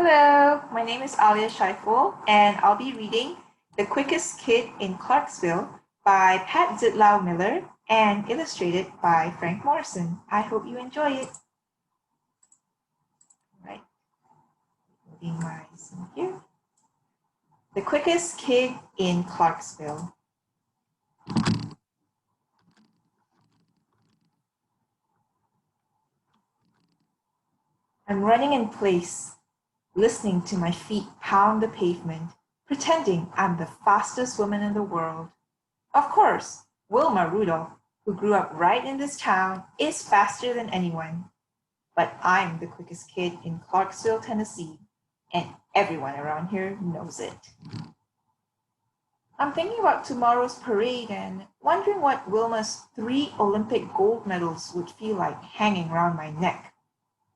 Hello, my name is Alya Shaiful, and I'll be reading The Quickest Kid in Clarksville by Pat Zietlow Miller and illustrated by Frank Morrison. I hope you enjoy it. All right, moving my scene here. The Quickest Kid in Clarksville. I'm running in place, listening to my feet pound the pavement, pretending I'm the fastest woman in the world. Of course, Wilma Rudolph, who grew up right in this town, is faster than anyone. But I'm the quickest kid in Clarksville, Tennessee, and everyone around here knows it. I'm thinking about tomorrow's parade and wondering what Wilma's 3 Olympic gold medals would feel like hanging around my neck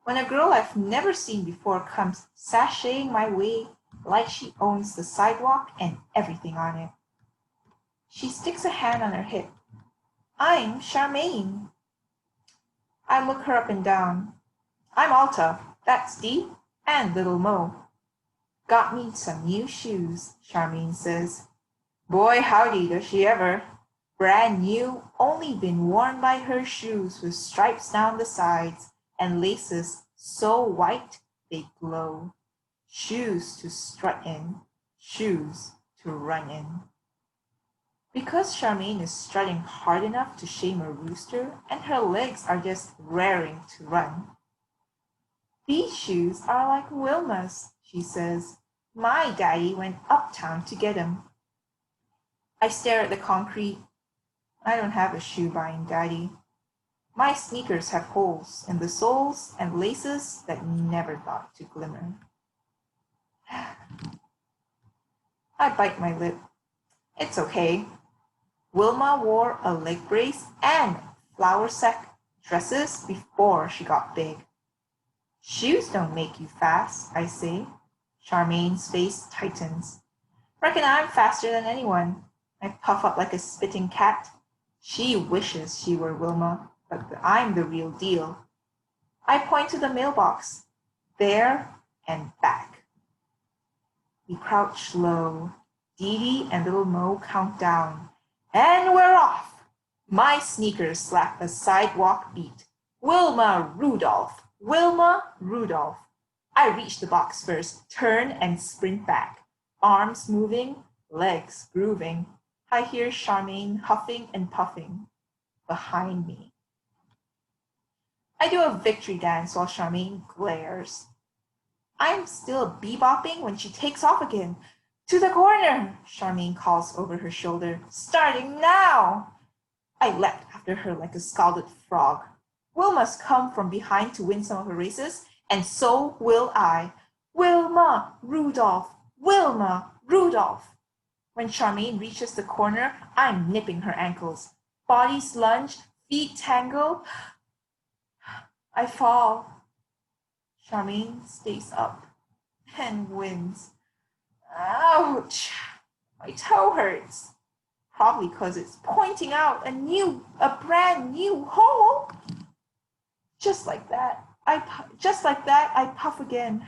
when a girl I've never seen before comes sashaying my way like she owns the sidewalk and everything on it. She sticks a hand on her hip. I'm Charmaine. I look her up and down. I'm Alta, that's Dee, and little Mo. Got me some new shoes, Charmaine says. Boy, howdy, does she ever. Brand new, only been worn by her shoes with stripes down the sides and laces so white they glow. Shoes to strut in, shoes to run in. Because Charmaine is strutting hard enough to shame a rooster and her legs are just raring to run. These shoes are like Wilma's, she says. My daddy went uptown to get 'em. I stare at the concrete. I don't have a shoe buying daddy. My sneakers have holes in the soles and laces that never thought to glimmer. I bite my lip. It's okay. Wilma wore a leg brace and flour sack dresses before she got big. Shoes don't make you fast, I say. Charmaine's face tightens. Reckon I'm faster than anyone. I puff up like a spitting cat. She wishes she were Wilma, but I'm the real deal. I point to the mailbox. There and back. We crouch low. Dee Dee and little Mo count down. And we're off! My sneakers slap a sidewalk beat. Wilma Rudolph! Wilma Rudolph! I reach the box first, turn and sprint back. Arms moving, legs grooving. I hear Charmaine huffing and puffing behind me. I do a victory dance while Charmaine glares. I'm still bebopping when she takes off again. To the corner, Charmaine calls over her shoulder. Starting now! I leapt after her like a scalded frog. Wilma's come from behind to win some of her races, and so will I. Wilma Rudolph! Wilma Rudolph! When Charmaine reaches the corner, I'm nipping her ankles. Bodies lunge, feet tangle. I fall. Charmaine stays up and wins. Ouch! My toe hurts. Probably because it's pointing out a brand new hole. Just like that, I puff again.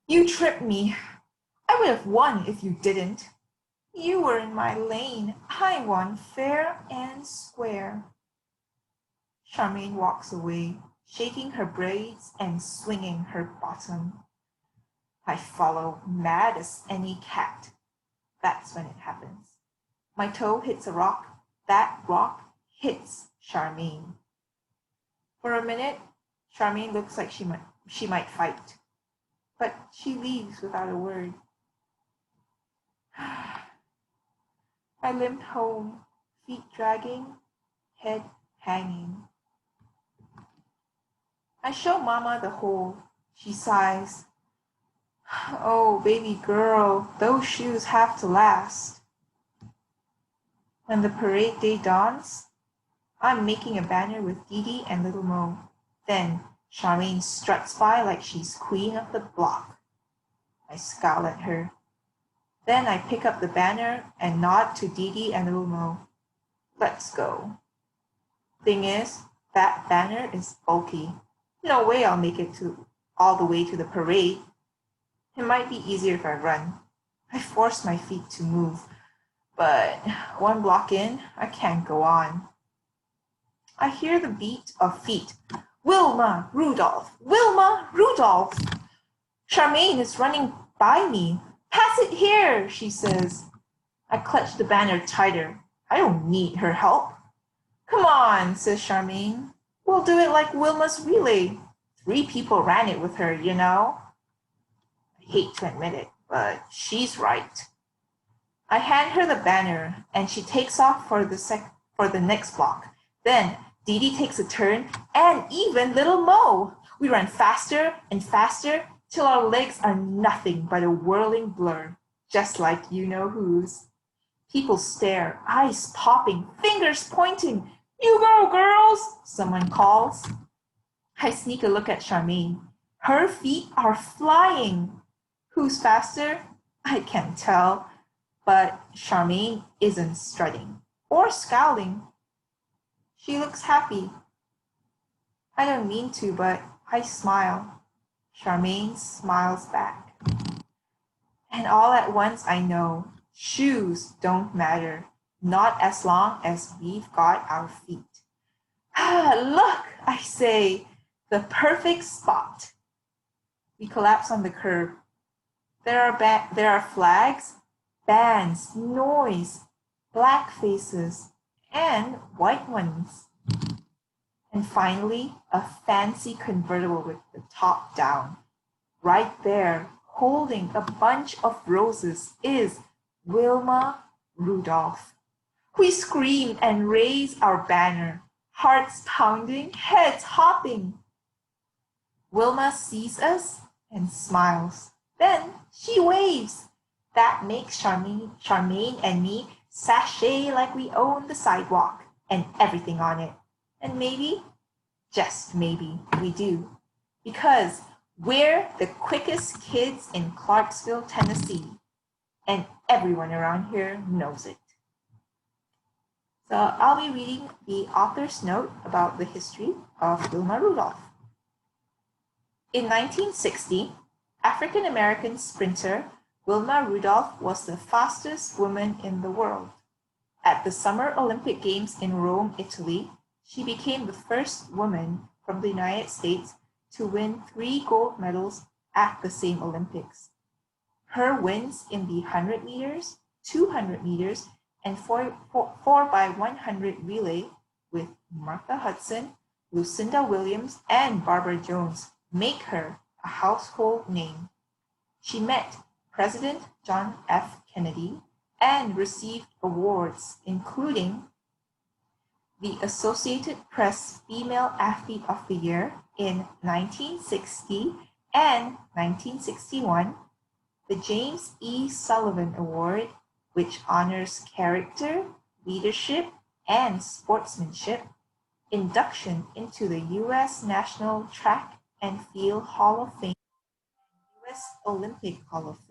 You tripped me. I would have won if you didn't. You were in my lane. I won fair and square. Charmaine walks away, shaking her braids and swinging her bottom. I follow, mad as any cat. That's when it happens. My toe hits a rock. That rock hits Charmaine. For a minute, Charmaine looks like she might fight, but she leaves without a word. I limped home, feet dragging, head hanging. I show Mama the hole. She sighs. Oh, baby girl, those shoes have to last. When the parade day dawns, I'm making a banner with Dee Dee and little Mo. Then Charmaine struts by like she's queen of the block. I scowl at her. Then I pick up the banner and nod to Dee Dee and little Mo. Let's go. Thing is, that banner is bulky. No way I'll make it to all the way to the parade. It might be easier if I run. I force my feet to move, but one block in, I can't go on. I hear the beat of feet. Wilma, Rudolph! Wilma, Rudolph! Charmaine is running by me. Pass it here, she says. I clutch the banner tighter. I don't need her help. Come on, says Charmaine. We'll do it like Wilma's relay. 3 people ran it with her, you know. I hate to admit it, but she's right. I hand her the banner, and she takes off for the next block. Then Dee Dee takes a turn, and even little Mo. We run faster and faster till our legs are nothing but a whirling blur, just like you-know-whos. People stare, eyes popping, fingers pointing. You go, girls, someone calls. I sneak a look at Charmaine. Her feet are flying. Who's faster? I can't tell. But Charmaine isn't strutting or scowling. She looks happy. I don't mean to, but I smile. Charmaine smiles back. And all at once I know shoes don't matter, not as long as we've got our feet. Look, I say, the perfect spot. We collapse on the curb. There are flags, bands, noise, black faces, and white ones. And finally, a fancy convertible with the top down. Right there, holding a bunch of roses, is Wilma Rudolph. We scream and raise our banner, hearts pounding, heads hopping. Wilma sees us and smiles. Then she waves. That makes Charmaine and me sashay like we own the sidewalk and everything on it. And maybe, just maybe, we do. Because we're the quickest kids in Clarksville, Tennessee. And everyone around here knows it. So I'll be reading the author's note about the history of Wilma Rudolph. In 1960, African-American sprinter Wilma Rudolph was the fastest woman in the world. At the Summer Olympic Games in Rome, Italy, she became the first woman from the United States to win 3 gold medals at the same Olympics. Her wins in the 100 meters, 200 meters, and 4x100 relay with Martha Hudson, Lucinda Williams, and Barbara Jones make her a household name. She met President John F. Kennedy and received awards, including the Associated Press Female Athlete of the Year in 1960 and 1961, the James E. Sullivan Award, which honors character, leadership, and sportsmanship, induction into the U.S. National Track and Field Hall of Fame, and U.S. Olympic Hall of Fame.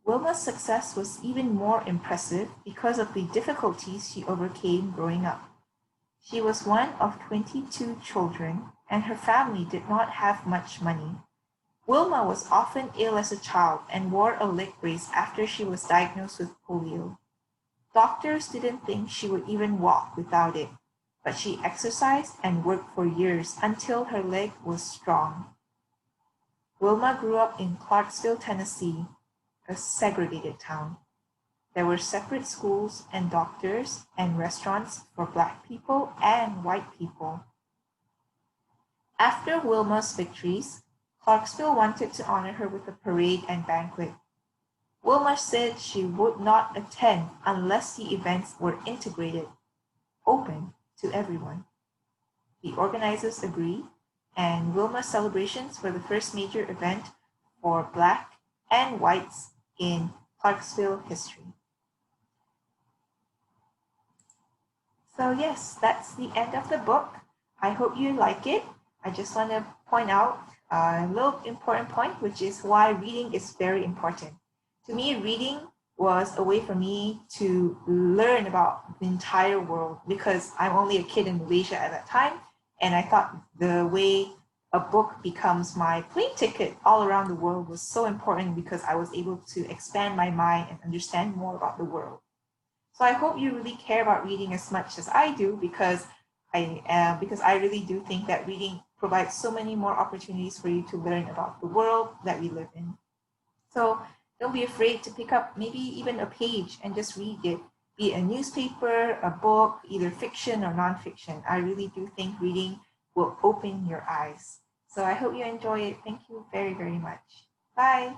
Wilma's success was even more impressive because of the difficulties she overcame growing up. She was one of 22 children, and her family did not have much money. Wilma was often ill as a child and wore a leg brace after she was diagnosed with polio. Doctors didn't think she would even walk without it, but she exercised and worked for years until her leg was strong. Wilma grew up in Clarksville, Tennessee, a segregated town. There were separate schools and doctors and restaurants for Black people and white people. After Wilma's victories, Clarksville wanted to honor her with a parade and banquet. Wilma said she would not attend unless the events were integrated, open to everyone. The organizers agreed, and Wilma's celebrations were the first major event for Black and whites in Clarksville history. So yes, that's the end of the book. I hope you like it. I just want to point out a little important point, which is why reading is very important. To me, reading was a way for me to learn about the entire world because I'm only a kid in Malaysia at that time, And I thought the way a book becomes my plane ticket all around the world was so important because I was able to expand my mind and understand more about the world. So I hope you really care about reading as much as I do because I really do think that reading provides so many more opportunities for you to learn about the world that we live in. So don't be afraid to pick up maybe even a page and just read it, be it a newspaper, a book, either fiction or nonfiction. I really do think reading will open your eyes. So I hope you enjoy it. Thank you very, very much. Bye.